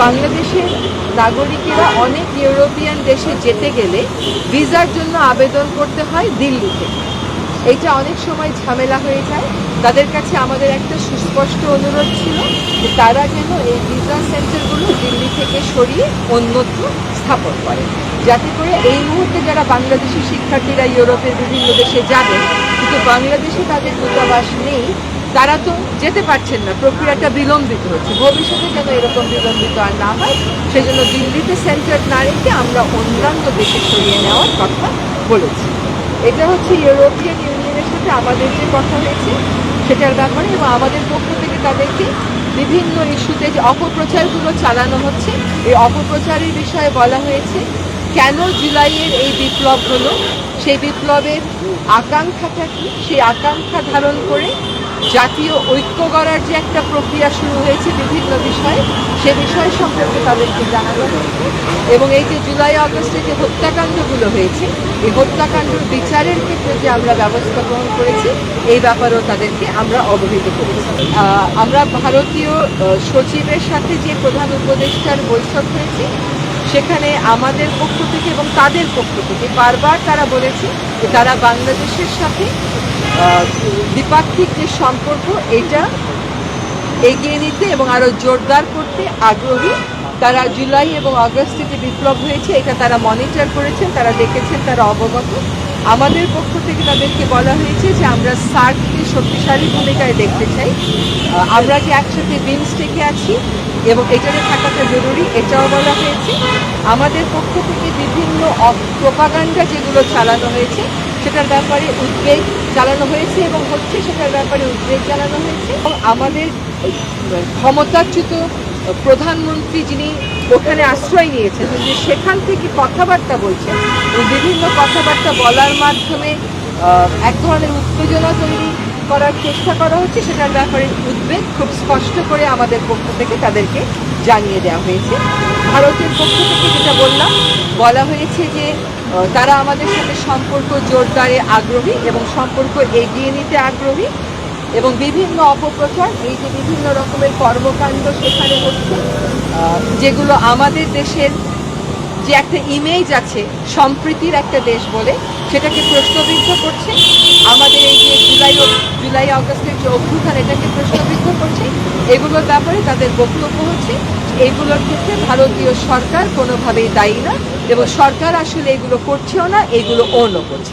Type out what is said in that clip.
বাংলাদেশের নাগরিকেরা অনেক ইউরোপিয়ান দেশে যেতে গেলে ভিসার জন্য আবেদন করতে হয় দিল্লি থেকে। এইটা অনেক সময় ঝামেলা হয়ে যায়। তাদের কাছে আমাদের একটা সুস্পষ্ট অনুরোধ ছিল যে তারা যেন এই ভিসা সেন্টারগুলো দিল্লি থেকে সরিয়ে অন্যত্র স্থাপন করে, যাতে করে এই মুহূর্তে যারা বাংলাদেশি শিক্ষার্থীরা ইউরোপের বিভিন্ন দেশে যাবেন কিন্তু বাংলাদেশে তাদের দূতাবাস নেই, তারা তো যেতে পারছেন না, প্রক্রিয়াটা বিলম্বিত হচ্ছে। ভবিষ্যতে যেন এরকম বিলম্বিত আর না হয় সেজন্য দিল্লিতে সেন্টার না রেখে আমরা অন্যান্য দেশে সরিয়ে নেওয়ার কথা বলেছি। এটা হচ্ছে ইউরোপিয়ান ইউনিয়নের সাথে আমাদের যে কথা হয়েছে সেটার ব্যাপারে, এবং আমাদের পক্ষ থেকে তাদেরকে বিভিন্ন ইস্যুতে যে অপপ্রচারগুলো চালানো হচ্ছে এই অপপ্রচারের বিষয়ে বলা হয়েছে। কেন জুলাইয়ের এই বিপ্লব হলো, সেই বিপ্লবের আকাঙ্ক্ষাটা কি, সেই আকাঙ্ক্ষা ধারণ করে জাতীয় ঐক্য গড়ার যে একটা প্রক্রিয়া শুরু হয়েছে বিভিন্ন বিষয়ে, সে বিষয় সম্পর্কে তাদেরকে জানানো হয়েছে। এবং এই যে জুলাই আগস্টে যে হত্যাকাণ্ডগুলো হয়েছে এই হত্যাকাণ্ডের বিচারের ক্ষেত্রে যে আমরা ব্যবস্থা গ্রহণ করেছি এই ব্যাপারেও তাদেরকে আমরা অবহিত করেছি। আমরা ভারতীয় সচিবের সাথে যে প্রধান উপদেষ্টার বৈঠক হয়েছে সেখানে আমাদের পক্ষ থেকে এবং তাদের পক্ষ থেকে বারবার তারা বলেছে যে তারা বাংলাদেশের সাথে দ্বিপাক্ষিক যে সম্পর্ক এটা এগিয়ে নিতে এবং আরও জোরদার করতে আগ্রহী। তারা জুলাই এবং আগস্টে যে বিপ্লব হয়েছে এটা তারা মনিটর করেছেন, তারা দেখেছেন, তারা অবগত। আমাদের পক্ষ থেকে তাদেরকে বলা হয়েছে যে আমরা সার্ককে শক্তিশালী ভূমিকায় দেখতে চাই। আমরা যে একসাথে বিমস্টেকে আছি এবং এটাতে থাকাটা জরুরি এটাও বলা হয়েছে। আমাদের পক্ষ থেকে বিভিন্ন প্রোপাগান্ডা যেগুলো চালানো হয়েছে সেটার ব্যাপারে উদ্বেগ জানানো হয়েছে এবং হচ্ছে, সেটার ব্যাপারে উদ্বেগ জানানো হয়েছে। এবং আমাদের ক্ষমতাচ্যুত প্রধানমন্ত্রী যিনি ওখানে আশ্রয় নিয়েছেন যে সেখান থেকে কথাবার্তা বলছেন এবং বিভিন্ন কথাবার্তা বলার মাধ্যমে এক ধরনের উত্তেজনা তৈরি করার চেষ্টা করা হচ্ছে, সেটার ব্যাপারে উদ্বেগ খুব স্পষ্ট করে আমাদের পক্ষ থেকে তাদেরকে জানিয়ে দেওয়া হয়েছে। ভারতের পক্ষ থেকে যেটা বলা হয়েছে যে তারা আমাদের সাথে সম্পর্ক জোরদারে আগ্রহী এবং সম্পর্ক এগিয়ে নিতে আগ্রহী, এবং বিভিন্ন অপপ্রচার এই যে বিভিন্ন রকমের কর্মকাণ্ড সেখানে হচ্ছে যেগুলো আমাদের দেশের যে একটা ইমেজ আছে সম্প্রীতির একটা দেশ বলে সেটাকে প্রশ্নবিদ্ধ করছে। আমাদের এই যে জুলাই আগস্টের যে অভ্যুত্থান এটাকে প্রশ্নবিদ্ধ করছে। এগুলোর ব্যাপারে তাদের বক্তব্য হচ্ছে এগুলোর ক্ষেত্রে ভারতীয় সরকার কোনোভাবেই দায়ী না এবং সরকার আসলে এগুলো করছেও না, এগুলো অন্য করছে।